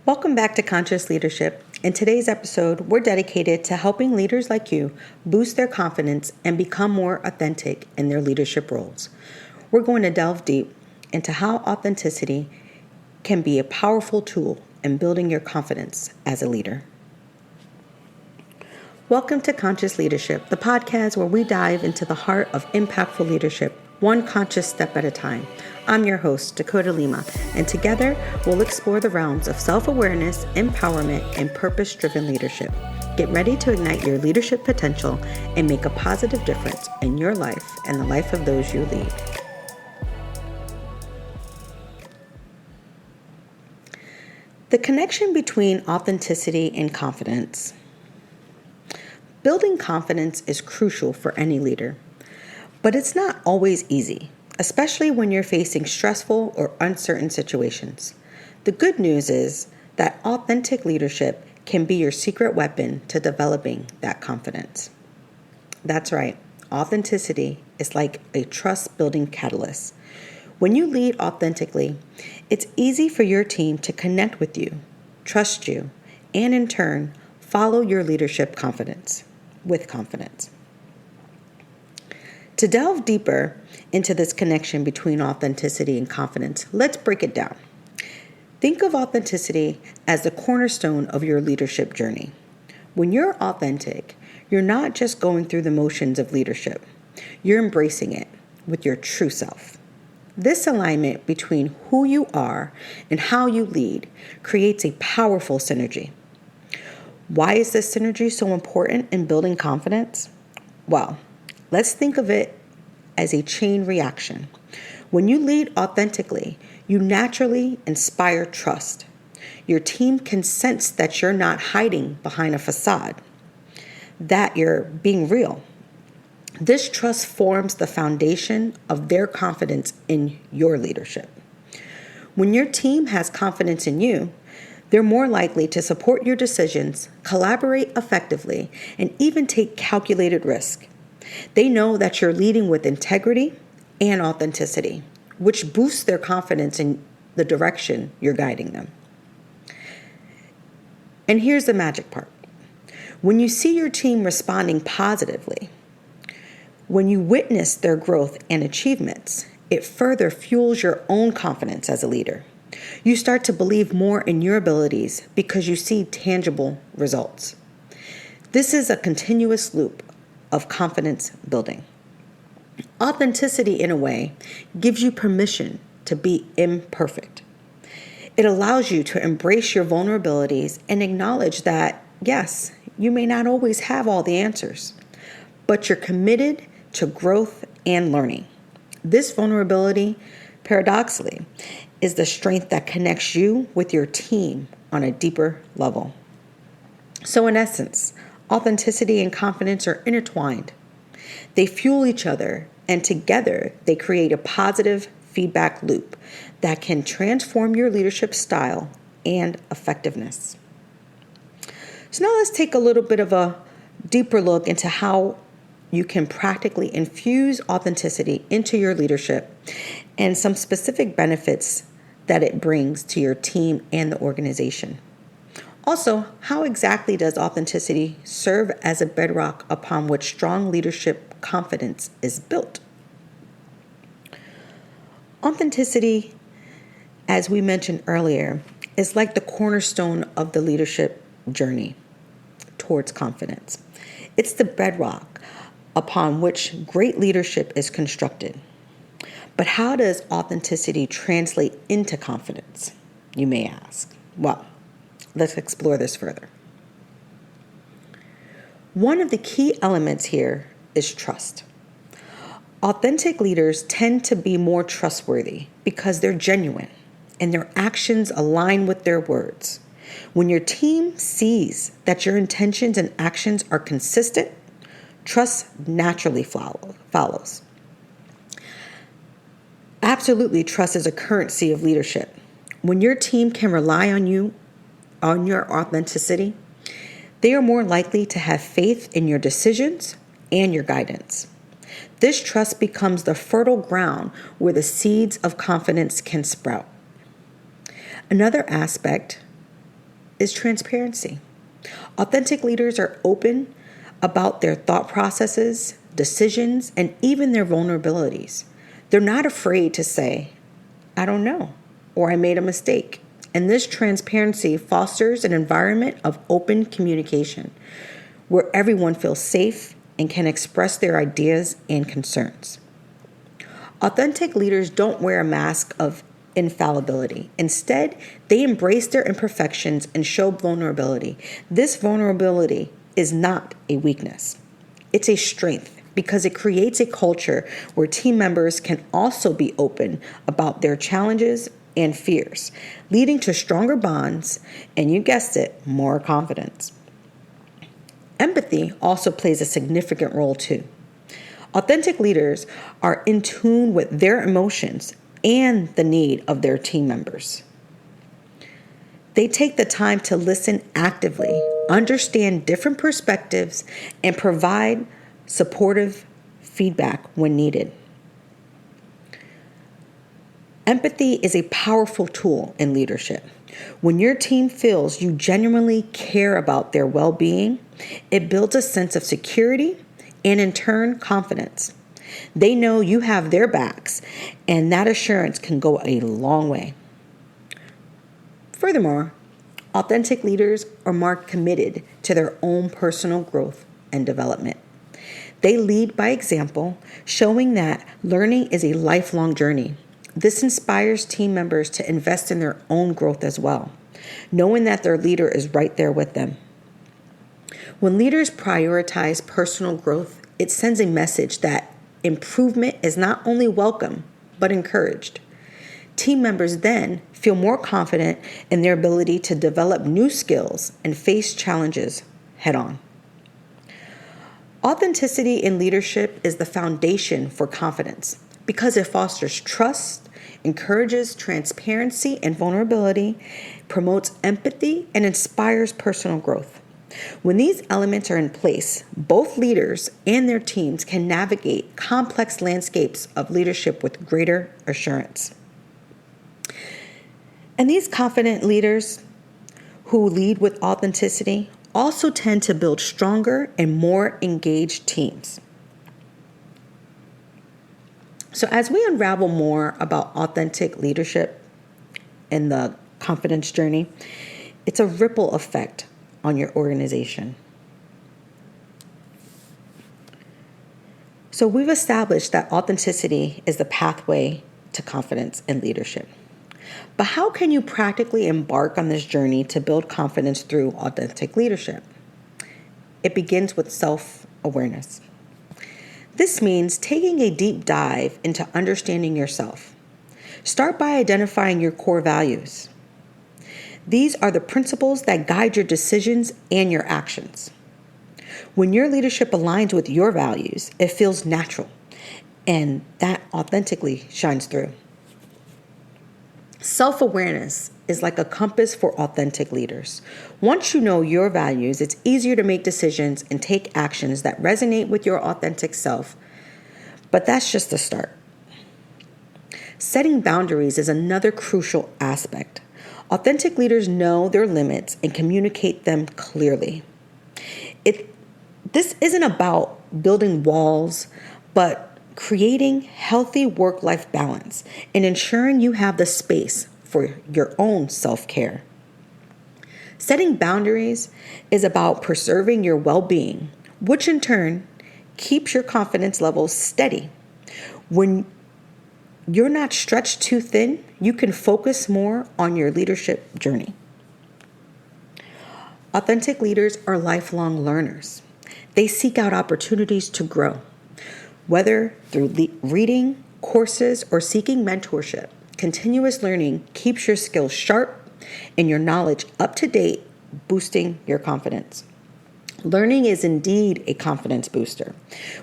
Welcome back to Conscious Leadership. In today's episode, we're dedicated to helping leaders like you boost their confidence and become more authentic in their leadership roles. We're going to delve deep into how authenticity can be a powerful tool in building your confidence as a leader. Welcome to Conscious Leadership, the podcast where we dive into the heart of impactful leadership, one conscious step at a time. I'm your host, Dakota Lima, and together we'll explore the realms of self-awareness, empowerment, and purpose-driven leadership. Get ready to ignite your leadership potential and make a positive difference in your life and the life of those you lead. The connection between authenticity and confidence. Building confidence is crucial for any leader, but it's not always easy, especially when you're facing stressful or uncertain situations. The good news is that authentic leadership can be your secret weapon to developing that confidence. That's right, authenticity is like a trust-building catalyst. When you lead authentically, it's easy for your team to connect with you, trust you, and in turn, follow your leadership with confidence. To delve deeper into this connection between authenticity and confidence, let's break it down. Think of authenticity as the cornerstone of your leadership journey. When you're authentic, you're not just going through the motions of leadership. You're embracing it with your true self. This alignment between who you are and how you lead creates a powerful synergy. Why is this synergy so important in building confidence? Well, let's think of it as a chain reaction. When you lead authentically, you naturally inspire trust. Your team can sense that you're not hiding behind a facade, that you're being real. This trust forms the foundation of their confidence in your leadership. When your team has confidence in you, they're more likely to support your decisions, collaborate effectively, and even take calculated risk. They know that you're leading with integrity and authenticity, which boosts their confidence in the direction you're guiding them. And here's the magic part. When you see your team responding positively, when you witness their growth and achievements, it further fuels your own confidence as a leader. You start to believe more in your abilities because you see tangible results. This is a continuous loop of confidence building. Authenticity, in a way, gives you permission to be imperfect. It allows you to embrace your vulnerabilities and acknowledge that, yes, you may not always have all the answers, but you're committed to growth and learning. This vulnerability, paradoxically, is the strength that connects you with your team on a deeper level. So in essence, authenticity and confidence are intertwined. They fuel each other, and together they create a positive feedback loop that can transform your leadership style and effectiveness. So now let's take a little bit of a deeper look into how you can practically infuse authenticity into your leadership and some specific benefits that it brings to your team and the organization. Also, how exactly does authenticity serve as a bedrock upon which strong leadership confidence is built? Authenticity, as we mentioned earlier, is like the cornerstone of the leadership journey towards confidence. It's the bedrock upon which great leadership is constructed. But how does authenticity translate into confidence, you may ask? Well, let's explore this further. One of the key elements here is trust. Authentic leaders tend to be more trustworthy because they're genuine and their actions align with their words. When your team sees that your intentions and actions are consistent, trust naturally follows. Absolutely, trust is a currency of leadership. When your team can rely on you, on your authenticity, they are more likely to have faith in your decisions and your guidance. This trust becomes the fertile ground where the seeds of confidence can sprout. Another aspect is transparency. Authentic leaders are open about their thought processes, decisions, and even their vulnerabilities. They're not afraid to say, I don't know, or I made a mistake. And this transparency fosters an environment of open communication where everyone feels safe and can express their ideas and concerns. Authentic leaders don't wear a mask of infallibility. Instead, they embrace their imperfections and show vulnerability. This vulnerability is not a weakness. It's a strength because it creates a culture where team members can also be open about their challenges and fears, leading to stronger bonds and, you guessed it, more confidence. Empathy also plays a significant role too. Authentic leaders are in tune with their emotions and the need of their team members. They take the time to listen actively, understand different perspectives, and provide supportive feedback when needed. Empathy is a powerful tool in leadership. When your team feels you genuinely care about their well-being, it builds a sense of security and, in turn, confidence. They know you have their backs, and that assurance can go a long way. Furthermore, authentic leaders are more committed to their own personal growth and development. They lead by example, showing that learning is a lifelong journey. This inspires team members to invest in their own growth as well, knowing that their leader is right there with them. When leaders prioritize personal growth, it sends a message that improvement is not only welcome, but encouraged. Team members then feel more confident in their ability to develop new skills and face challenges head on. Authenticity in leadership is the foundation for confidence because it fosters trust, encourages transparency and vulnerability, promotes empathy, and inspires personal growth. When these elements are in place, both leaders and their teams can navigate complex landscapes of leadership with greater assurance. And these confident leaders who lead with authenticity also tend to build stronger and more engaged teams. So as we unravel more about authentic leadership and the confidence journey, it's a ripple effect on your organization. So we've established that authenticity is the pathway to confidence and leadership. But how can you practically embark on this journey to build confidence through authentic leadership? It begins with self-awareness. This means taking a deep dive into understanding yourself. Start by identifying your core values. These are the principles that guide your decisions and your actions. When your leadership aligns with your values, it feels natural, and that authentically shines through. Self-awareness is like a compass for authentic leaders. Once you know your values, it's easier to make decisions and take actions that resonate with your authentic self. But that's just the start. Setting boundaries is another crucial aspect. Authentic leaders know their limits and communicate them clearly. This isn't about building walls, but creating healthy work-life balance and ensuring you have the space for your own self-care. Setting boundaries is about preserving your well-being, which in turn keeps your confidence levels steady. When you're not stretched too thin, you can focus more on your leadership journey. Authentic leaders are lifelong learners. They seek out opportunities to grow. Whether through reading, courses, or seeking mentorship, continuous learning keeps your skills sharp and your knowledge up to date, boosting your confidence. Learning is indeed a confidence booster.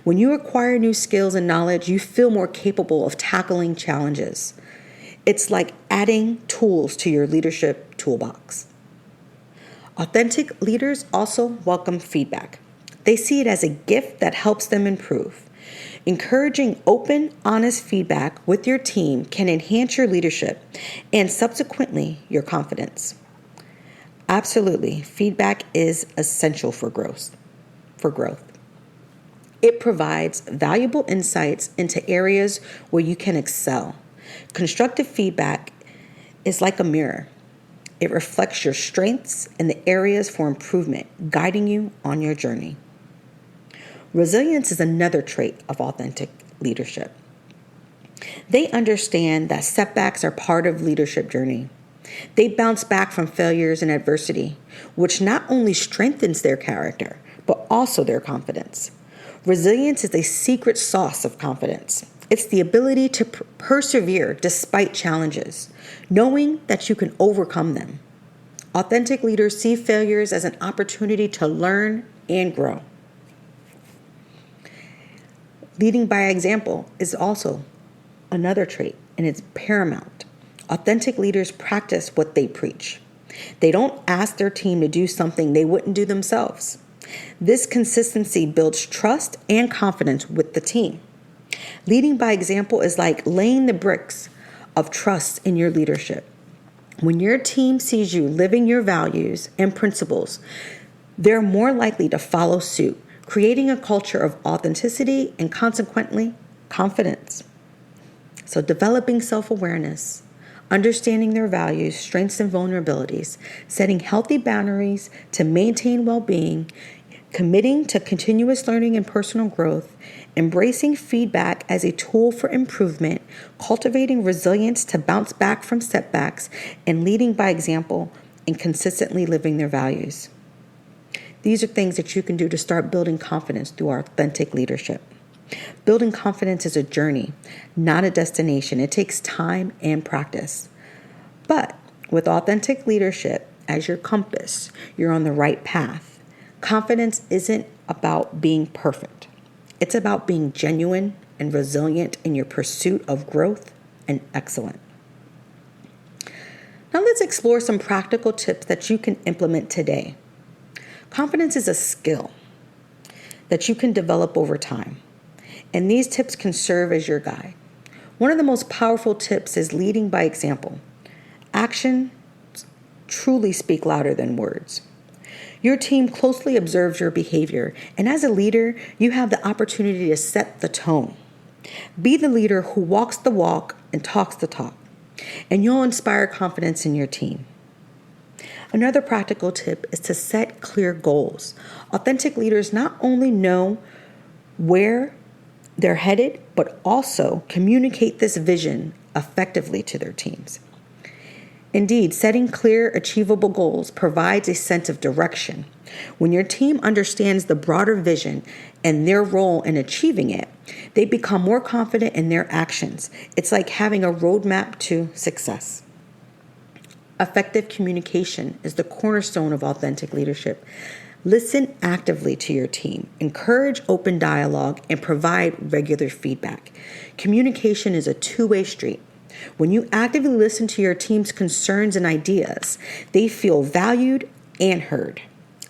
When you acquire new skills and knowledge, you feel more capable of tackling challenges. It's like adding tools to your leadership toolbox. Authentic leaders also welcome feedback. They see it as a gift that helps them improve. Encouraging open, honest feedback with your team can enhance your leadership and subsequently your confidence. Absolutely. Feedback is essential for growth. It provides valuable insights into areas where you can excel. Constructive feedback is like a mirror. It reflects your strengths and the areas for improvement, guiding you on your journey. Resilience is another trait of authentic leadership. They understand that setbacks are part of leadership journey. They bounce back from failures and adversity, which not only strengthens their character, but also their confidence. Resilience is a secret sauce of confidence. It's the ability to persevere despite challenges, knowing that you can overcome them. Authentic leaders see failures as an opportunity to learn and grow. Leading by example is also another trait, and it's paramount. Authentic leaders practice what they preach. They don't ask their team to do something they wouldn't do themselves. This consistency builds trust and confidence with the team. Leading by example is like laying the bricks of trust in your leadership. When your team sees you living your values and principles, they're more likely to follow suit, creating a culture of authenticity and consequently confidence. So developing self-awareness, understanding their values, strengths, and vulnerabilities, setting healthy boundaries to maintain well-being, committing to continuous learning and personal growth, embracing feedback as a tool for improvement, cultivating resilience to bounce back from setbacks, and leading by example and consistently living their values. These are things that you can do to start building confidence through authentic leadership. Building confidence is a journey, not a destination. It takes time and practice. But with authentic leadership as your compass, you're on the right path. Confidence isn't about being perfect. It's about being genuine and resilient in your pursuit of growth and excellence. Now let's explore some practical tips that you can implement today. Confidence is a skill that you can develop over time, and these tips can serve as your guide. One of the most powerful tips is leading by example. Actions truly speak louder than words. Your team closely observes your behavior, and as a leader, you have the opportunity to set the tone. Be the leader who walks the walk and talks the talk, and you'll inspire confidence in your team. Another practical tip is to set clear goals. Authentic leaders not only know where they're headed, but also communicate this vision effectively to their teams. Indeed, setting clear, achievable goals provides a sense of direction. When your team understands the broader vision and their role in achieving it, they become more confident in their actions. It's like having a roadmap to success. Effective communication is the cornerstone of authentic leadership. Listen actively to your team, encourage open dialogue, and provide regular feedback. Communication is a two-way street. When you actively listen to your team's concerns and ideas, they feel valued and heard.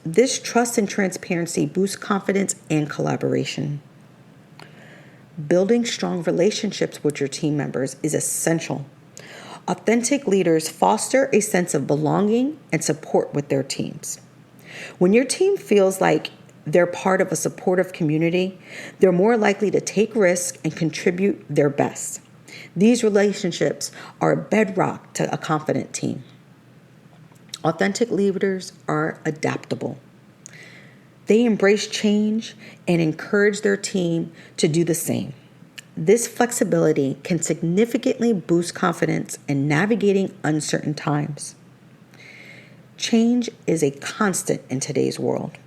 This trust and transparency boosts confidence and collaboration. Building strong relationships with your team members is essential. Authentic leaders foster a sense of belonging and support with their teams. When your team feels like they're part of a supportive community, they're more likely to take risks and contribute their best. These relationships are a bedrock to a confident team. Authentic leaders are adaptable. They embrace change and encourage their team to do the same. This flexibility can significantly boost confidence in navigating uncertain times. Change is a constant in today's world.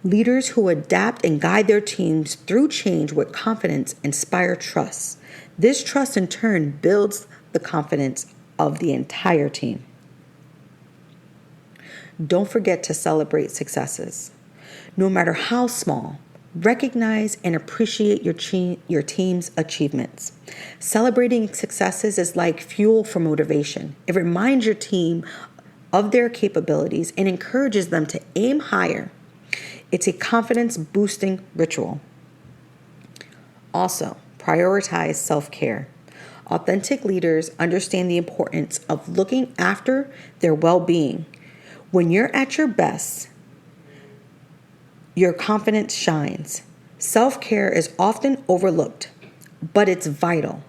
Leaders who adapt and guide their teams through change with confidence inspire trust. This trust in turn builds the confidence of the entire team. Don't forget to celebrate successes. No matter how small, recognize and appreciate your team's achievements. Celebrating successes is like fuel for motivation. It reminds your team of their capabilities and encourages them to aim higher. It's a confidence-boosting ritual. Also, prioritize self-care. Authentic leaders understand the importance of looking after their well-being. When you're at your best, your confidence shines. Self-care is often overlooked, but it's vital.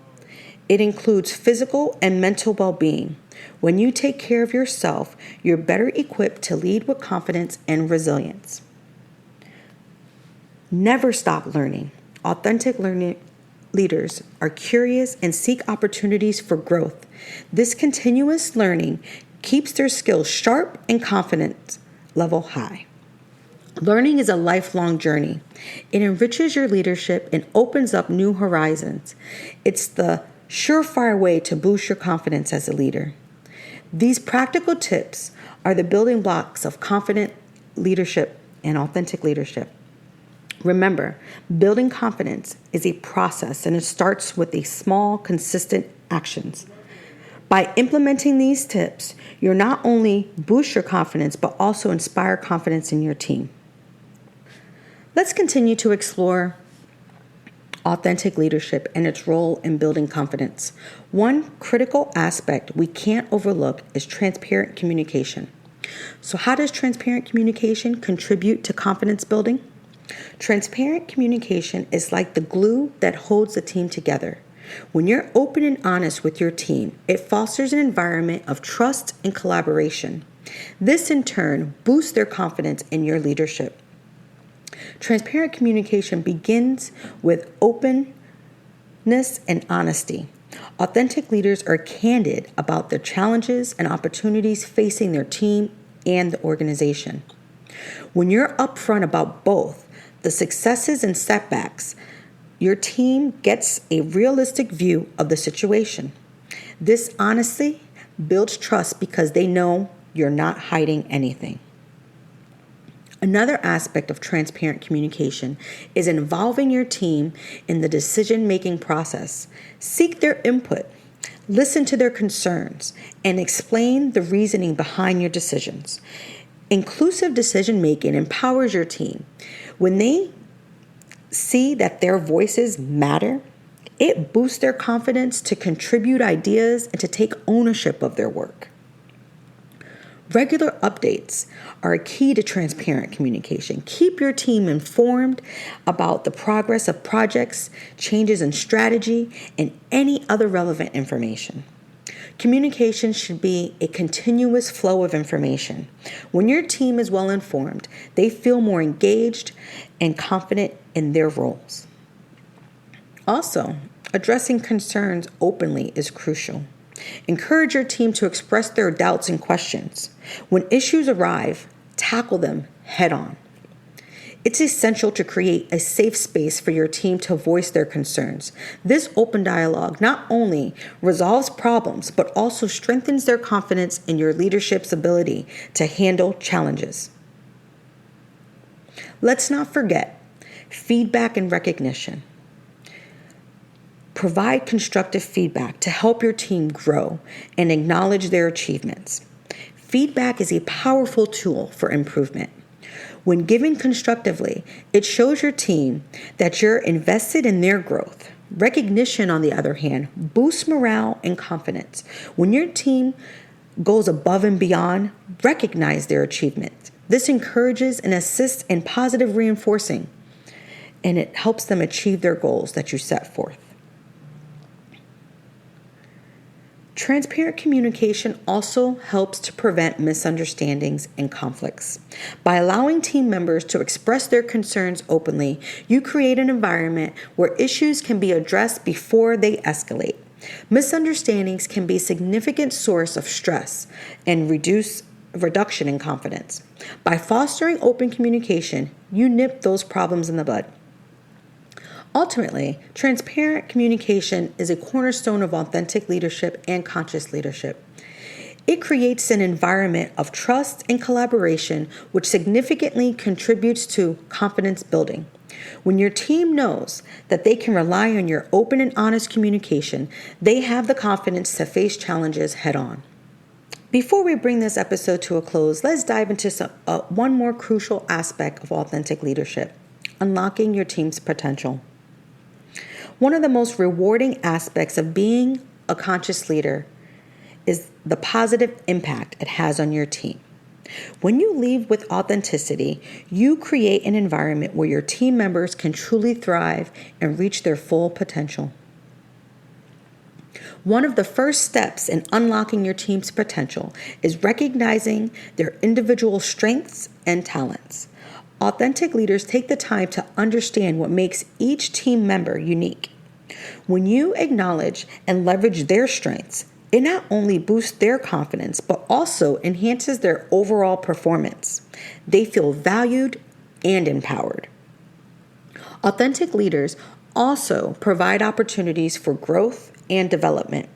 It includes physical and mental well-being. When you take care of yourself, you're better equipped to lead with confidence and resilience. Never stop learning. Authentic leaders are curious and seek opportunities for growth. This continuous learning keeps their skills sharp and confidence level high. Learning is a lifelong journey. It enriches your leadership and opens up new horizons. It's the surefire way to boost your confidence as a leader. These practical tips are the building blocks of confident leadership and authentic leadership. Remember, building confidence is a process, and it starts with a small, consistent actions. By implementing these tips, you'll not only boost your confidence, but also inspire confidence in your team. Let's continue to explore authentic leadership and its role in building confidence. One critical aspect we can't overlook is transparent communication. So how does transparent communication contribute to confidence building? Transparent communication is like the glue that holds the team together. When you're open and honest with your team, it fosters an environment of trust and collaboration. This in turn boosts their confidence in your leadership. Transparent communication begins with openness and honesty. Authentic leaders are candid about the challenges and opportunities facing their team and the organization. When you're upfront about both the successes and setbacks, your team gets a realistic view of the situation. This honesty builds trust because they know you're not hiding anything. Another aspect of transparent communication is involving your team in the decision-making process. Seek their input, listen to their concerns, and explain the reasoning behind your decisions. Inclusive decision-making empowers your team. When they see that their voices matter, it boosts their confidence to contribute ideas and to take ownership of their work. Regular updates are a key to transparent communication. Keep your team informed about the progress of projects, changes in strategy, and any other relevant information. Communication should be a continuous flow of information. When your team is well informed, they feel more engaged and confident in their roles. Also, addressing concerns openly is crucial. Encourage your team to express their doubts and questions. When issues arrive, tackle them head on. It's essential to create a safe space for your team to voice their concerns. This open dialogue not only resolves problems, but also strengthens their confidence in your leadership's ability to handle challenges. Let's not forget feedback and recognition. Provide constructive feedback to help your team grow and acknowledge their achievements. Feedback is a powerful tool for improvement. When given constructively, it shows your team that you're invested in their growth. Recognition, on the other hand, boosts morale and confidence. When your team goes above and beyond, recognize their achievements. This encourages and assists in positive reinforcing, and it helps them achieve their goals that you set forth. Transparent communication also helps to prevent misunderstandings and conflicts. By allowing team members to express their concerns openly, you create an environment where issues can be addressed before they escalate. Misunderstandings can be a significant source of stress and reduction in confidence. By fostering open communication, you nip those problems in the bud. Ultimately, transparent communication is a cornerstone of authentic leadership and conscious leadership. It creates an environment of trust and collaboration, which significantly contributes to confidence building. When your team knows that they can rely on your open and honest communication, they have the confidence to face challenges head on. Before we bring this episode to a close, let's dive into one more crucial aspect of authentic leadership: unlocking your team's potential. One of the most rewarding aspects of being a conscious leader is the positive impact it has on your team. When you lead with authenticity, you create an environment where your team members can truly thrive and reach their full potential. One of the first steps in unlocking your team's potential is recognizing their individual strengths and talents. Authentic leaders take the time to understand what makes each team member unique. When you acknowledge and leverage their strengths, it not only boosts their confidence, but also enhances their overall performance. They feel valued and empowered. Authentic leaders also provide opportunities for growth and development.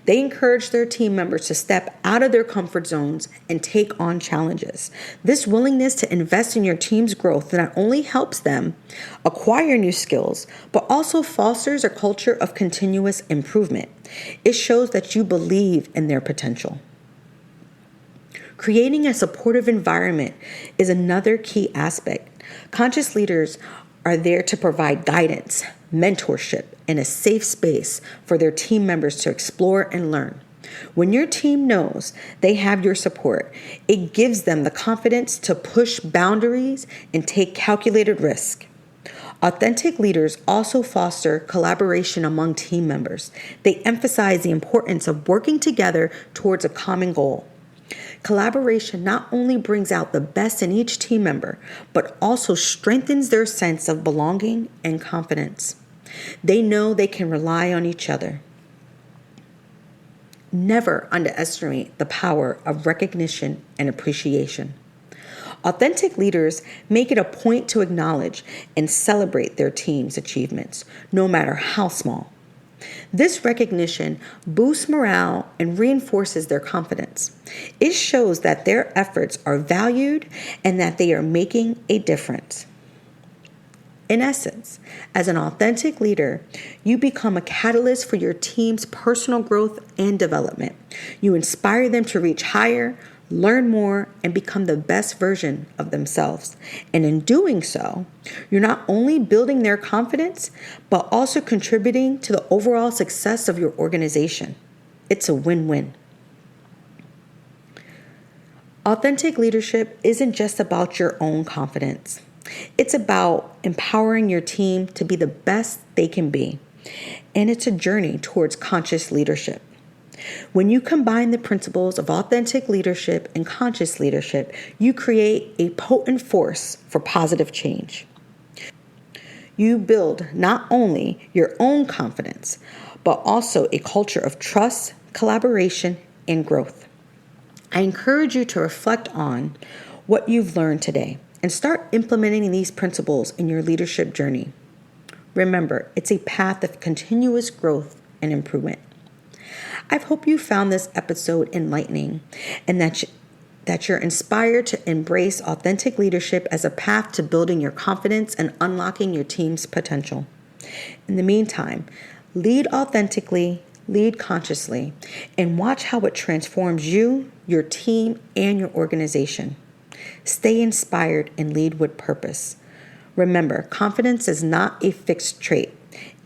They encourage their team members to step out of their comfort zones and take on challenges. This willingness to invest in your team's growth not only helps them acquire new skills, but also fosters a culture of continuous improvement. It shows that you believe in their potential. Creating a supportive environment is another key aspect. Conscious leaders are there to provide guidance, mentorship, and a safe space for their team members to explore and learn. When your team knows they have your support, it gives them the confidence to push boundaries and take calculated risk. Authentic leaders also foster collaboration among team members. They emphasize the importance of working together towards a common goal. Collaboration not only brings out the best in each team member, but also strengthens their sense of belonging and confidence. They know they can rely on each other. Never underestimate the power of recognition and appreciation. Authentic leaders make it a point to acknowledge and celebrate their team's achievements, no matter how small. This recognition boosts morale and reinforces their confidence. It shows that their efforts are valued and that they are making a difference. In essence, as an authentic leader, you become a catalyst for your team's personal growth and development. You inspire them to reach higher, learn more, and become the best version of themselves. And in doing so, you're not only building their confidence, but also contributing to the overall success of your organization. It's a win-win. Authentic leadership isn't just about your own confidence. It's about empowering your team to be the best they can be. And it's a journey towards conscious leadership. When you combine the principles of authentic leadership and conscious leadership, you create a potent force for positive change. You build not only your own confidence, but also a culture of trust, collaboration, and growth. I encourage you to reflect on what you've learned today and start implementing these principles in your leadership journey. Remember, it's a path of continuous growth and improvement. I hope you found this episode enlightening and that you're inspired to embrace authentic leadership as a path to building your confidence and unlocking your team's potential. In the meantime, lead authentically, lead consciously, and watch how it transforms you, your team, and your organization. Stay inspired and lead with purpose. Remember, confidence is not a fixed trait.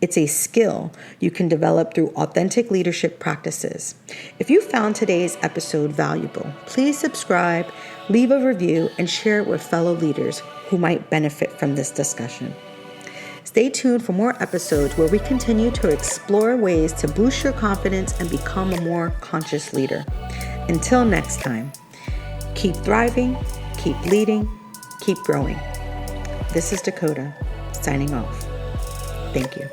It's a skill you can develop through authentic leadership practices. If you found today's episode valuable, please subscribe, leave a review, and share it with fellow leaders who might benefit from this discussion. Stay tuned for more episodes where we continue to explore ways to boost your confidence and become a more conscious leader. Until next time, keep thriving, keep leading, keep growing. This is Dakota, signing off. Thank you.